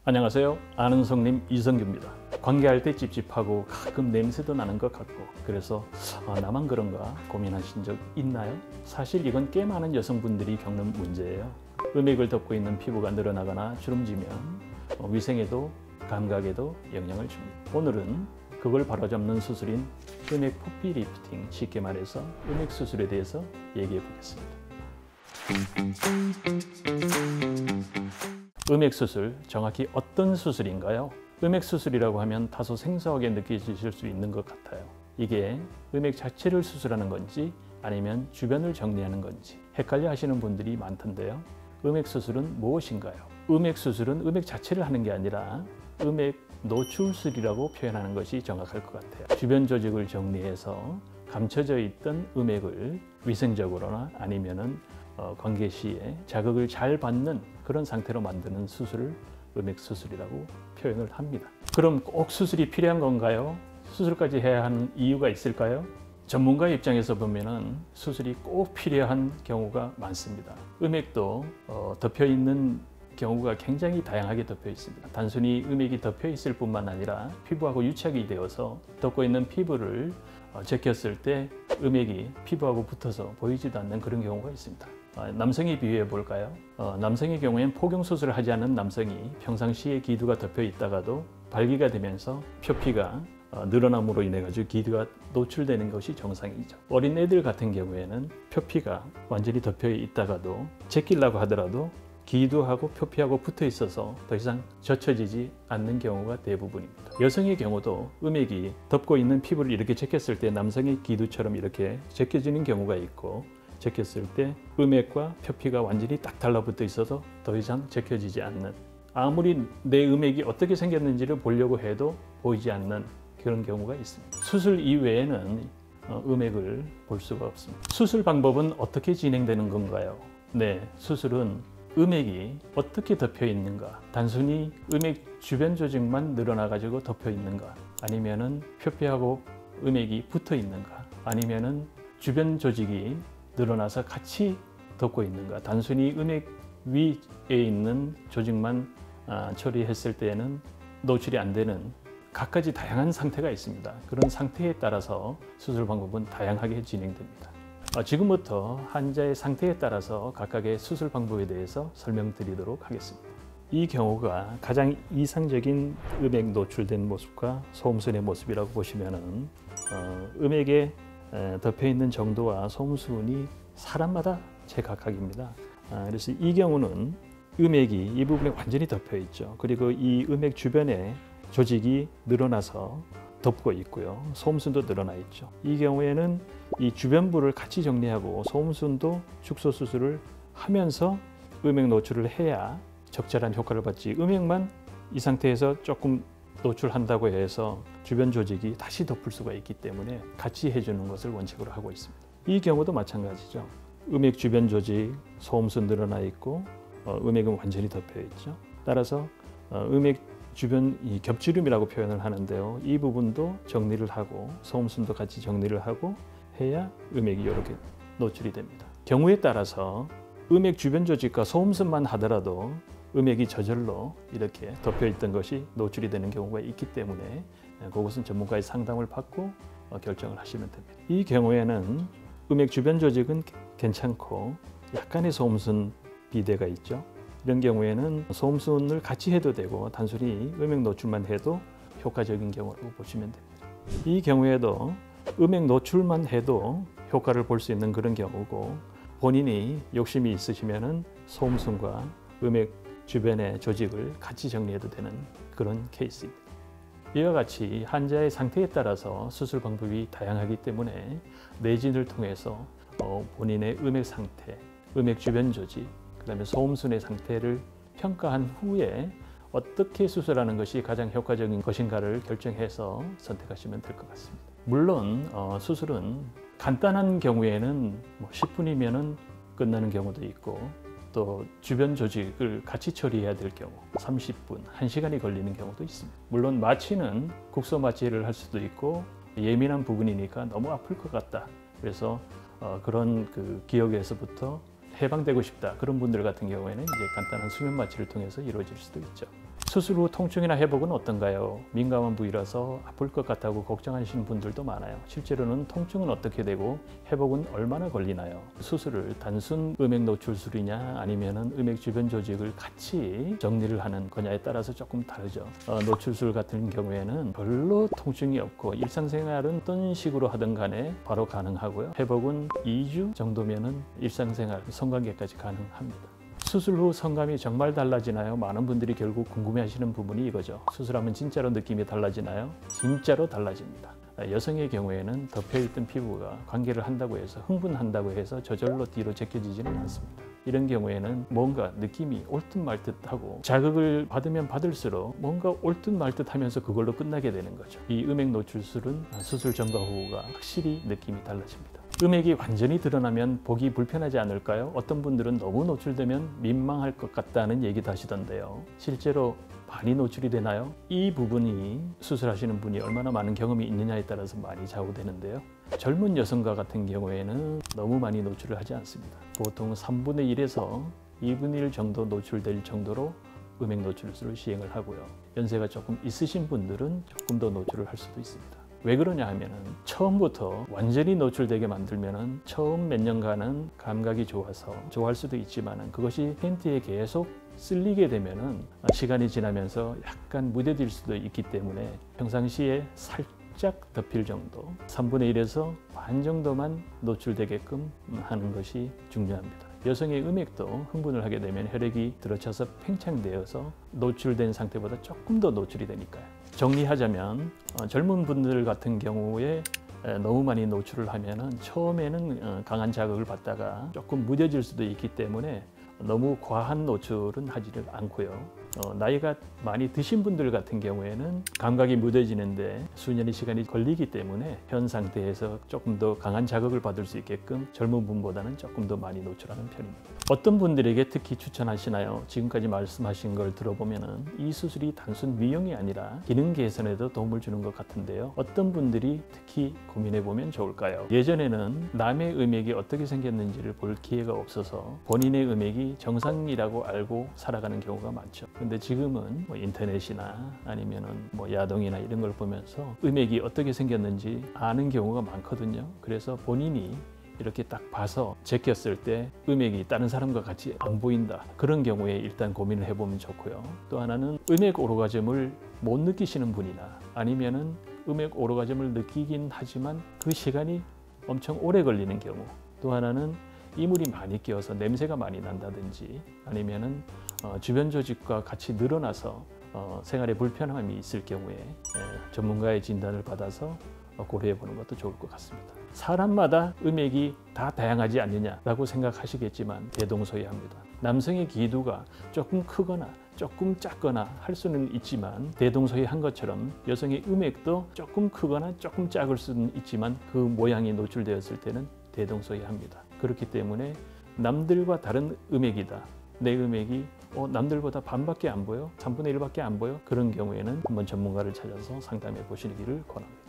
안녕하세요. 아는 성님 이성규입니다. 관계할 때 찝찝하고 가끔 냄새도 나는 것 같고 그래서 나만 그런가 고민하신 적 있나요? 사실 이건 꽤 많은 여성분들이 겪는 문제예요. 음액을 덮고 있는 피부가 늘어나거나 주름지면 위생에도 감각에도 영향을 줍니다. 오늘은 그걸 바로잡는 수술인 음액 포피 리프팅, 쉽게 말해서 음액 수술에 대해서 얘기해 보겠습니다. 음액 수술, 정확히 어떤 수술인가요? 음액 수술이라고 하면 다소 생소하게 느껴지실 수 있는 것 같아요. 이게 음액 자체를 수술하는 건지 아니면 주변을 정리하는 건지 헷갈려 하시는 분들이 많던데요. 음액 수술은 무엇인가요? 음액 수술은 음액 자체를 하는 게 아니라 음액 노출술이라고 표현하는 것이 정확할 것 같아요. 주변 조직을 정리해서 감춰져 있던 음액을 위생적으로나 아니면은 관계 시에 자극을 잘 받는 그런 상태로 만드는 수술을 음액 수술이라고 표현을 합니다. 그럼 꼭 수술이 필요한 건가요? 수술까지 해야 하는 이유가 있을까요? 전문가 입장에서 보면은 수술이 꼭 필요한 경우가 많습니다. 음액도 덮여 있는 경우가 굉장히 다양하게 덮여 있습니다. 단순히 음액이 덮여 있을 뿐만 아니라 피부하고 유착이 되어서 덮고 있는 피부를 제꼈을 때 음액이 피부하고 붙어서 보이지도 않는 그런 경우가 있습니다. 남성이 비유해 볼까요? 남성의 경우엔 포경 수술을 하지 않은 남성이 평상시에 기두가 덮여 있다가도 발기가 되면서 표피가 늘어남으로 인해 가지고 기두가 노출되는 것이 정상이죠. 어린 애들 같은 경우에는 표피가 완전히 덮여 있다가도 제끼려고 하더라도 기두하고 표피하고 붙어 있어서 더 이상 젖혀지지 않는 경우가 대부분입니다. 여성의 경우도 음액이 덮고 있는 피부를 이렇게 제꼈을 때 남성의 기두처럼 이렇게 제껴지는 경우가 있고, 제꼈을 때 음액과 표피가 완전히 딱 달라붙어 있어서 더 이상 제껴지지 않는, 아무리 내 음액이 어떻게 생겼는지를 보려고 해도 보이지 않는 그런 경우가 있습니다. 수술 이외에는 음액을 볼 수가 없습니다. 수술 방법은 어떻게 진행되는 건가요? 네, 수술은 음액이 어떻게 덮여 있는가, 단순히 음액 주변 조직만 늘어나 가지고 덮여 있는가, 아니면은 표피하고 음액이 붙어 있는가, 아니면은 주변 조직이 늘어나서 같이 덮고 있는가, 단순히 음액 위에 있는 조직만 처리했을 때에는 노출이 안 되는 각가지 다양한 상태가 있습니다. 그런 상태에 따라서 수술 방법은 다양하게 진행됩니다. 지금부터 환자의 상태에 따라서 각각의 수술 방법에 대해서 설명드리도록 하겠습니다. 이 경우가 가장 이상적인 음액 노출된 모습과 소음순의 모습이라고 보시면은 음액에 덮여 있는 정도와 소음순이 사람마다 제각각입니다. 그래서 이 경우는 음액이 이 부분에 완전히 덮여 있죠. 그리고 이 음액 주변에 조직이 늘어나서 덮고 있고요. 소음순도 늘어나 있죠. 이 경우에는 이 주변부를 같이 정리하고 소음순도 축소 수술을 하면서 음액 노출을 해야 적절한 효과를 받지, 음액만 이 상태에서 조금 노출한다고 해서 주변 조직이 다시 덮을 수가 있기 때문에 같이 해주는 것을 원칙으로 하고 있습니다. 이 경우도 마찬가지죠. 음액 주변 조직, 소음순 늘어나 있고 음액은 완전히 덮여 있죠. 따라서 음액 주변 이 겹주름이라고 표현을 하는데요. 이 부분도 정리를 하고 소음순도 같이 정리를 하고 해야 음액이 이렇게 노출이 됩니다. 경우에 따라서 음액 주변 조직과 소음순만 하더라도 음액이 저절로 이렇게 덮여 있던 것이 노출이 되는 경우가 있기 때문에 그것은 전문가의 상담을 받고 결정을 하시면 됩니다. 이 경우에는 음액 주변 조직은 괜찮고 약간의 소음순 비대가 있죠. 이런 경우에는 소음순을 같이 해도 되고 단순히 음액 노출만 해도 효과적인 경우라고 보시면 됩니다. 이 경우에도 음액 노출만 해도 효과를 볼 수 있는 그런 경우고, 본인이 욕심이 있으시면은 소음순과 음액 주변의 조직을 같이 정리해도 되는 그런 케이스입니다. 이와 같이 환자의 상태에 따라서 수술 방법이 다양하기 때문에 내진을 통해서 본인의 음액 상태, 음액 주변 조직, 그다음에 소음순의 상태를 평가한 후에 어떻게 수술하는 것이 가장 효과적인 것인가를 결정해서 선택하시면 될 것 같습니다. 물론 수술은 간단한 경우에는 10분이면 끝나는 경우도 있고, 또 주변 조직을 같이 처리해야 될 경우 30분, 1시간이 걸리는 경우도 있습니다. 물론 마취는 국소 마취를 할 수도 있고 예민한 부분이니까 너무 아플 것 같다, 그래서 그런 그 기억에서부터 해방되고 싶다, 그런 분들 같은 경우에는 이제 간단한 수면 마취를 통해서 이루어질 수도 있죠. 수술 후 통증이나 회복은 어떤가요? 민감한 부위라서 아플 것 같다고 걱정하시는 분들도 많아요. 실제로는 통증은 어떻게 되고 회복은 얼마나 걸리나요? 수술을 단순 음액 노출술이냐 아니면은 음액 주변 조직을 같이 정리를 하는 거냐에 따라서 조금 다르죠. 노출술 같은 경우에는 별로 통증이 없고 일상생활은 어떤 식으로 하든 간에 바로 가능하고요. 회복은 2주 정도면은 일상생활, 성관계까지 가능합니다. 수술 후 성감이 정말 달라지나요? 많은 분들이 결국 궁금해하시는 부분이 이거죠. 수술하면 진짜로 느낌이 달라지나요? 진짜로 달라집니다. 여성의 경우에는 덮여있던 피부가 관계를 한다고 해서 흥분한다고 해서 저절로 뒤로 제껴지지는 않습니다. 이런 경우에는 뭔가 느낌이 올 듯 말 듯하고 자극을 받으면 받을수록 뭔가 올 듯 말 듯하면서 그걸로 끝나게 되는 거죠. 이 음액 노출술은 수술 전과 후가 확실히 느낌이 달라집니다. 음액이 완전히 드러나면 보기 불편하지 않을까요? 어떤 분들은 너무 노출되면 민망할 것 같다는 얘기도 하시던데요. 실제로 많이 노출이 되나요? 이 부분이 수술하시는 분이 얼마나 많은 경험이 있느냐에 따라서 많이 좌우되는데요. 젊은 여성과 같은 경우에는 너무 많이 노출을 하지 않습니다. 보통 3분의 1에서 2분의 1 정도 노출될 정도로 음액 노출술을 시행을 하고요. 연세가 조금 있으신 분들은 조금 더 노출을 할 수도 있습니다. 왜 그러냐 하면은 처음부터 완전히 노출되게 만들면은 처음 몇 년간은 감각이 좋아서 좋아할 수도 있지만은 그것이 팬티에 계속 쓸리게 되면은 시간이 지나면서 약간 무뎌질 수도 있기 때문에 평상시에 살짝 덮일 정도 3분의 1에서 반 정도만 노출되게끔 하는 것이 중요합니다. 여성의 음액도 흥분을 하게 되면 혈액이 들어차서 팽창되어서 노출된 상태보다 조금 더 노출이 되니까요. 정리하자면 젊은 분들 같은 경우에 너무 많이 노출을 하면은 처음에는 강한 자극을 받다가 조금 무뎌질 수도 있기 때문에 너무 과한 노출은 하지를 않고요. 나이가 많이 드신 분들 같은 경우에는 감각이 무뎌지는데 수년의 시간이 걸리기 때문에 현 상태에서 조금 더 강한 자극을 받을 수 있게끔 젊은 분보다는 조금 더 많이 노출하는 편입니다. 어떤 분들에게 특히 추천하시나요? 지금까지 말씀하신 걸 들어보면은 이 수술이 단순 미용이 아니라 기능 개선에도 도움을 주는 것 같은데요. 어떤 분들이 특히 고민해 보면 좋을까요? 예전에는 남의 음액이 어떻게 생겼는지를 볼 기회가 없어서 본인의 음액이 정상이라고 알고 살아가는 경우가 많죠. 근데 지금은 뭐 인터넷이나 아니면은 뭐 야동이나 이런 걸 보면서 음액이 어떻게 생겼는지 아는 경우가 많거든요. 그래서 본인이 이렇게 딱 봐서 제꼈을 때 음액이 다른 사람과 같이 안 보인다. 그런 경우에 일단 고민을 해보면 좋고요. 또 하나는 음액 오르가즘을 못 느끼시는 분이나 아니면은 음액 오르가즘을 느끼긴 하지만 그 시간이 엄청 오래 걸리는 경우. 또 하나는 이물이 많이 끼어서 냄새가 많이 난다든지 아니면은 주변 조직과 같이 늘어나서 생활에 불편함이 있을 경우에 전문가의 진단을 받아서 고려해 보는 것도 좋을 것 같습니다. 사람마다 음액이 다 다양하지 않느냐라고 생각하시겠지만 대동소이합니다. 남성의 기두가 조금 크거나 조금 작거나 할 수는 있지만 대동소이한 것처럼 여성의 음액도 조금 크거나 조금 작을 수는 있지만 그 모양이 노출되었을 때는 대동소이합니다. 그렇기 때문에 남들과 다른 음액이다. 내 음액이 남들보다 반밖에 안 보여? 3분의 1밖에 안 보여? 그런 경우에는 한번 전문가를 찾아서 상담해 보시기를 권합니다.